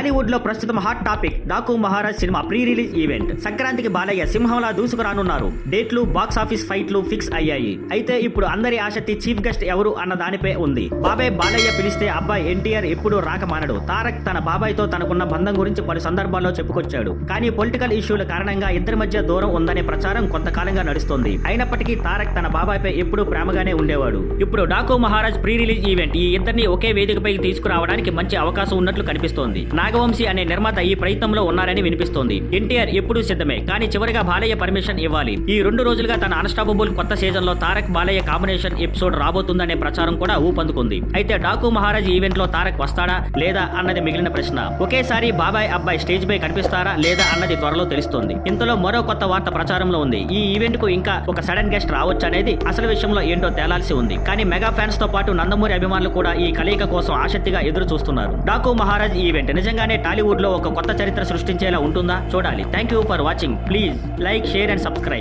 టాలీవుడ్ లో ప్రస్తుతం hot topic Daaku Maharaj cinema pre release event. సంక్రాంతికి బాలయ్య సింహంలా దూసుకురానున్నారు. డేట్లు, బాక్స్ ఆఫీస్ ఫైట్లు ఫిక్స్ అయ్యాయి. అయితే ఇప్పుడు అందరి ఆసక్తి చీఫ్ గెస్ట్ ఎవరు అన్న దానిపై ఉంది. బాబాయ్ బాలయ్య పిలిస్తే అబ్బాయి ఎన్టీఆర్ ఎప్పుడూ రాక మానడు. తారక్ తన బాబాయ్తో తనకున్న బంధం గురించి పలు సందర్భాల్లో చెప్పుకొచ్చాడు. కానీ పొలిటికల్ ఇష్యూల కారణంగా ఇద్దరి మధ్య దూరం ఉందనే ప్రచారం కొంతకాలంగా నడుస్తోంది. అయినప్పటికీ తారక్ తన బాబాయ్పై ఎప్పుడూ ప్రేమగానే ఉండేవాడు. ఇప్పుడు Daaku Maharaj pre release event ఈ ఇద్దరిని ఒకే వేదికపై తీసుకురావడానికి మంచి అవకాశం ఉన్నట్లు కనిపిస్తోంది. నాగవంశీ అనే నిర్మాత ఈ ప్రయత్నంలో ఉన్నారని వినిపిస్తోంది. ఎన్టీఆర్ ఎప్పుడూ సిద్ధమే, కానీ చివరిగా బాలయ్య పర్మిషన్ ఇవ్వాలి. ఈ 2 రోజులుగా తన అన్స్టాపబుల్ కొత్త సీజన్ లో తారక్ బాలయ్య కాంబినేషన్ ఎపిసోడ్ రాబోతుందనే ప్రచారం కూడా ఊపందుకుంది. అయితే డాకు మహారాజ్ ఈవెంట్ లో తారక్ వస్తాడా లేదా అన్నది మిగిలిన ప్రశ్న. ఒకేసారి బాబాయ్ అబ్బాయి స్టేజ్ పై కనిపిస్తారా లేదా అన్నది త్వరలో తెలుస్తుంది. ఇంతలో మరో కొత్త వార్త ప్రచారంలో ఉంది. ఈ ఈవెంట్ కు ఇంకా ఒక సడన్ గెస్ట్ రావచ్చు అనేది అసలు విషయంలో ఏంటో తేలాల్సి ఉంది. కానీ మెగా ఫ్యాన్స్ తో పాటు నందమూరి అభిమానులు కూడా ఈ కలయిక కోసం ఆసక్తిగా ఎదురు చూస్తున్నారు. డాకు మహారాజ్ ఈవెంట్ నిజంగానే టాలీవుడ్ లో ఒక కొత్త చరిత్ర సృష్టించేలా ఉంటుందా? చూడాలి. Thank you for watching. Please like, share and subscribe.